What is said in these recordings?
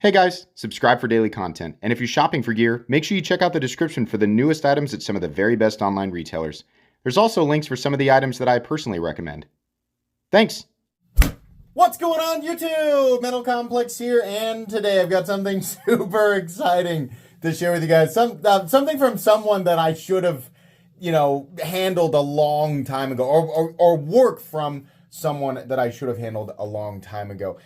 Hey guys, subscribe for daily content, and if you're shopping for gear, make sure you check out the description for the newest items at some of the very best online retailers. There's also links for some of the items that I personally recommend. Thanks! What's going on, YouTube? Metal Complex here, and today I've got something super exciting to share with you guys. Something from someone that I should have, handled a long time ago, or work from someone that I should have handled a long time ago.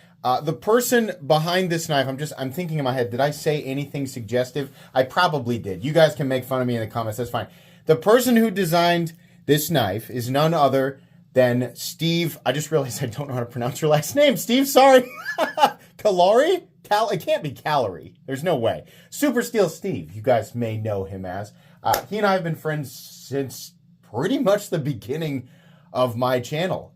The person behind this knife, I'm thinking in my head, did I say anything suggestive? I probably did. You guys can make fun of me in the comments, that's fine. The person who designed this knife is none other than Steve. I just realized I don't know how to pronounce your last name. Steve, sorry. Callari? It can't be Callari. There's no way. Super Steel Steve, you guys may know him as. He and I have been friends since pretty much the beginning of my channel.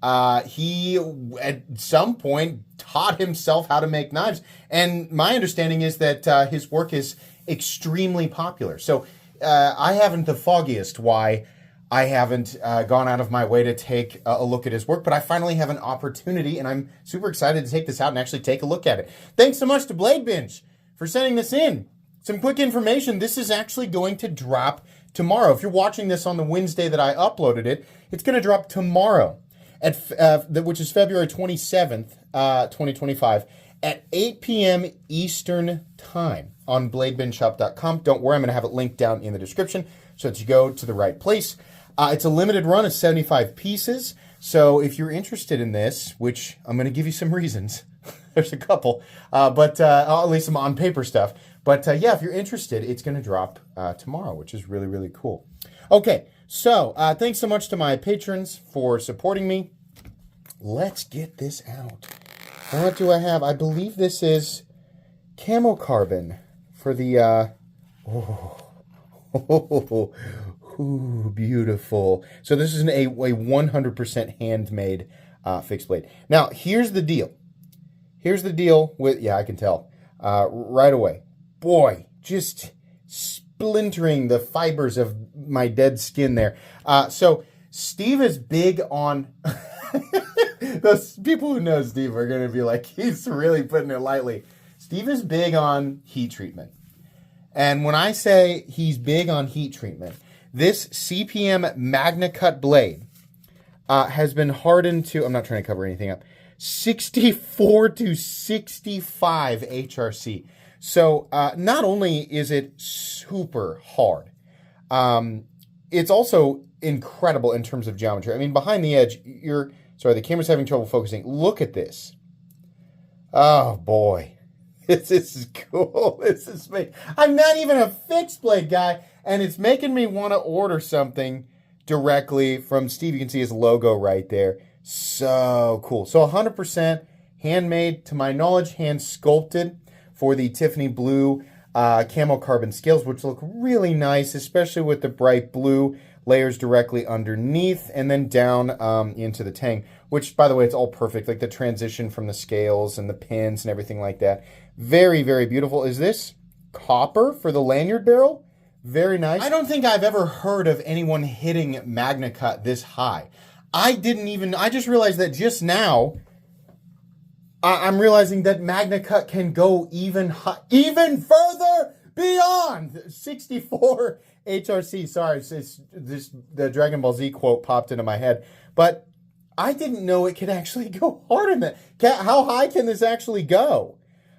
He, at some point, taught himself how to make knives. And my understanding is that his work is extremely popular. So I haven't the foggiest why I haven't gone out of my way to take a look at his work, but I finally have an opportunity, and I'm super excited to take this out and actually take a look at it. Thanks so much to Blade Binge for sending this in. Some quick information. This is actually going to drop tomorrow. If you're watching this on the Wednesday that I uploaded it, it's going to drop tomorrow, which is February 27th, 2025, at 8 p.m. Eastern Time on bladebinshop.com. Don't worry, I'm going to have it linked down in the description so that you go to the right place. It's a limited run of 75 pieces, so if you're interested in this, which I'm going to give you some reasons, there's a couple, but at least some on-paper stuff. But yeah, if you're interested, it's going to drop tomorrow, which is really, really cool. Okay, so thanks so much to my patrons for supporting me. Let's get this out. What do I have? I believe this is camo carbon for the... Ooh, beautiful. So this is a 100% handmade fixed blade. Now, here's the deal. Here's the deal with... Yeah, I can tell right away. Boy, just splintering the fibers of my dead skin there. So Steve is big on... Those people who know Steve are going to be like, he's really putting it lightly. Steve is big on heat treatment. And when I say he's big on heat treatment, this CPM MagnaCut blade has been hardened to... I'm not trying to cover anything up. 64 to 65 HRC. So not only is it super hard, it's also incredible in terms of geometry. I mean, behind the edge, the camera's having trouble focusing. Look at this. Oh, boy. This is cool. This is me. I'm not even a fixed blade guy, and it's making me want to order something directly from Steve. You can see his logo right there. So cool. So 100% handmade, to my knowledge, hand sculpted for the Tiffany blue camo carbon scales, which look really nice, especially with the bright blue layers directly underneath and then down into the tang, which, by the way, it's all perfect, like the transition from the scales and the pins and everything like that. Very, very beautiful. Is this copper for the lanyard barrel? Very nice. I don't think I've ever heard of anyone hitting MagnaCut this high. I just realized that just now. I'm realizing that MagnaCut can go even further beyond 64 HRC. Sorry, the Dragon Ball Z quote popped into my head. But I didn't know it could actually go harder than that. How high can this actually go?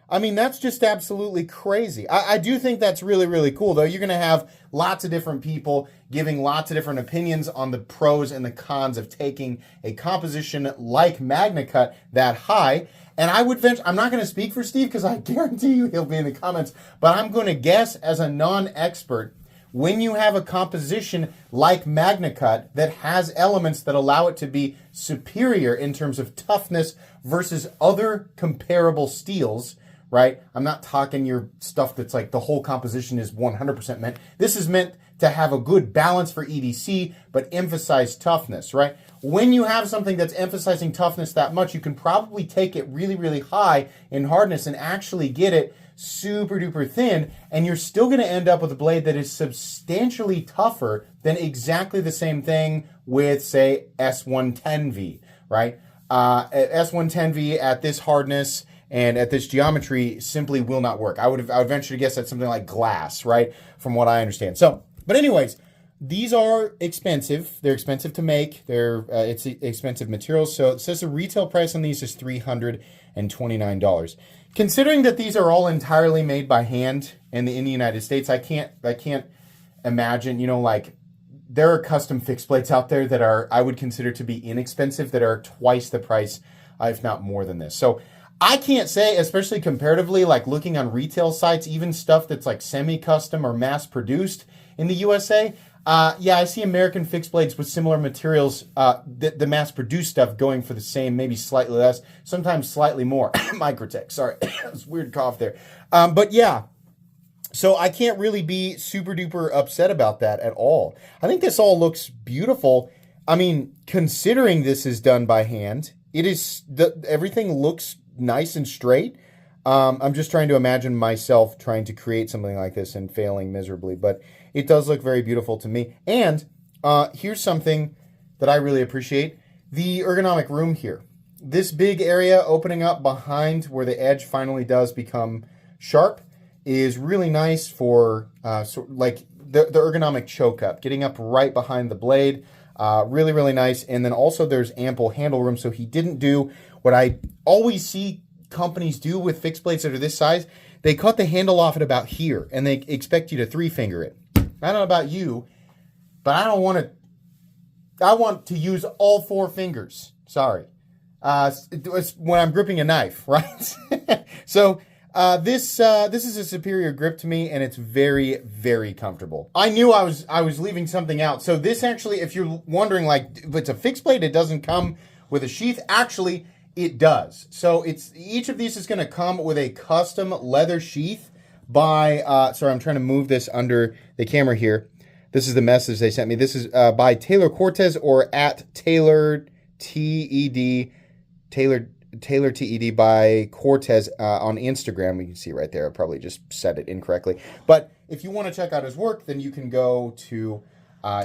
I mean, that's just absolutely crazy. I do think that's really, really cool, though. You're going to have lots of different people giving lots of different opinions on the pros and the cons of taking a composition like MagnaCut that high. And I would venture, I'm not going to speak for Steve because I guarantee you he'll be in the comments, but I'm going to guess as a non-expert, when you have a composition like MagnaCut that has elements that allow it to be superior in terms of toughness versus other comparable steels, right? I'm not talking your stuff that's like the whole composition is 100% meant. This is meant to have a good balance for EDC, but emphasize toughness, right? When you have something that's emphasizing toughness that much, you can probably take it really, really high in hardness and actually get it super duper thin, and you're still going to end up with a blade that is substantially tougher than exactly the same thing with, say, S110V, right? S110V at this hardness and at this geometry simply will not work. I would venture to guess that's something like glass, right? From what I understand. So, but anyways, these are expensive. They're expensive to make. It's expensive materials. So it says the retail price on these is $329. Considering that these are all entirely made by hand in the United States, I can't imagine, like there are custom fixed plates out there that I would consider to be inexpensive that are twice the price, if not more than this. So I can't say, especially comparatively, like looking on retail sites, even stuff that's like semi-custom or mass-produced in the USA. I see American fixed blades with similar materials, the mass-produced stuff going for the same, maybe slightly less, sometimes slightly more. Microtech, sorry. It's a weird cough there. But yeah, so I can't really be super-duper upset about that at all. I think this all looks beautiful. I mean, considering this is done by hand, everything looks nice and straight. I'm just trying to imagine myself trying to create something like this and failing miserably, but it does look very beautiful to me. And here's something that I really appreciate. The ergonomic room here. This big area opening up behind where the edge finally does become sharp is really nice for like the ergonomic choke up, getting up right behind the blade. Really, really nice. And then also there's ample handle room. So he didn't do what I always see companies do with fixed blades that are this size. They cut the handle off at about here and they expect you to 3-finger it. I don't know about you, but I want to use all 4 fingers. Sorry. It's when I'm gripping a knife, right? So this is a superior grip to me, and it's very, very comfortable. I knew I was leaving something out. So this actually, if you're wondering, like, if it's a fixed blade, it doesn't come with a sheath. Actually, it does. So each of these is going to come with a custom leather sheath by, sorry, I'm trying to move this under the camera here. This is the message they sent me. This is by Taylor Cortez or at Taylor TED, Taylor TED by Cortez on Instagram. You can see right there. I probably just said it incorrectly. But if you want to check out his work, then you can go to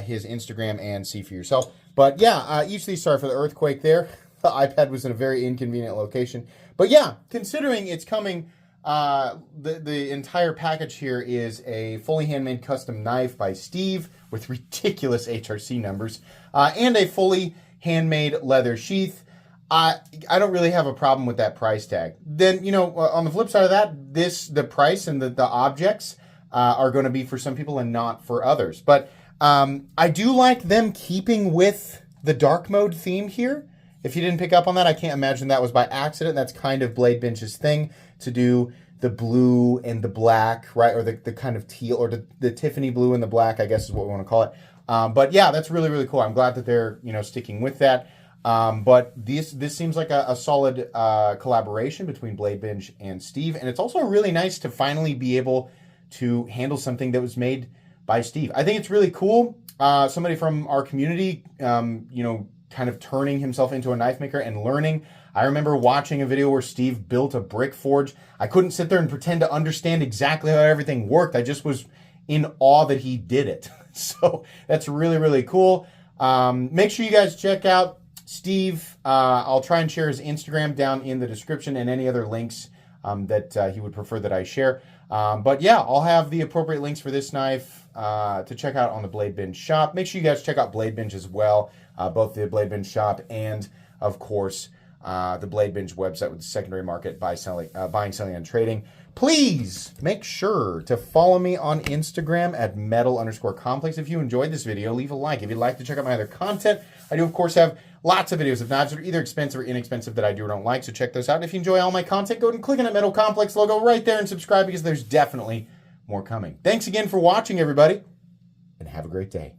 his Instagram and see for yourself. But yeah, each of these, sorry for the earthquake there. The iPad was in a very inconvenient location. But yeah, considering it's coming, the entire package here is a fully handmade custom knife by Steve with ridiculous HRC numbers, and a fully handmade leather sheath. I don't really have a problem with that price tag. Then, on the flip side of that, the price and the objects are going to be for some people and not for others. But I do like them keeping with the dark mode theme here. If you didn't pick up on that, I can't imagine that was by accident. That's kind of Blade Bench's thing, to do the blue and the black, right? Or the kind of teal, or the Tiffany blue and the black, I guess is what we want to call it. But yeah, that's really, really cool. I'm glad that they're, sticking with that. But this seems like a solid collaboration between Blade Bench and Steve. And it's also really nice to finally be able to handle something that was made by Steve. I think it's really cool. Somebody from our community, kind of turning himself into a knife maker and learning. I remember watching a video where Steve built a brick forge. I couldn't sit there and pretend to understand exactly how everything worked. I just was in awe that he did it. So that's really, really cool. Make sure you guys check out Steve. I'll try and share his Instagram down in the description and any other links that he would prefer that I share. But yeah, I'll have the appropriate links for this knife to check out on the Blade Bench shop. Make sure you guys check out Blade Bench as well, both the Blade Bench shop and, of course, the Blade Bench website with the secondary market, buying, selling, and trading. Please make sure to follow me on Instagram at metal_complex. If you enjoyed this video, leave a like. If you'd like to check out my other content, I do, of course, have lots of videos of knives that are either expensive or inexpensive that I do or don't like, so check those out. And if you enjoy all my content, go ahead and click on that Metal Complex logo right there and subscribe, because there's definitely more coming. Thanks again for watching, everybody, and have a great day.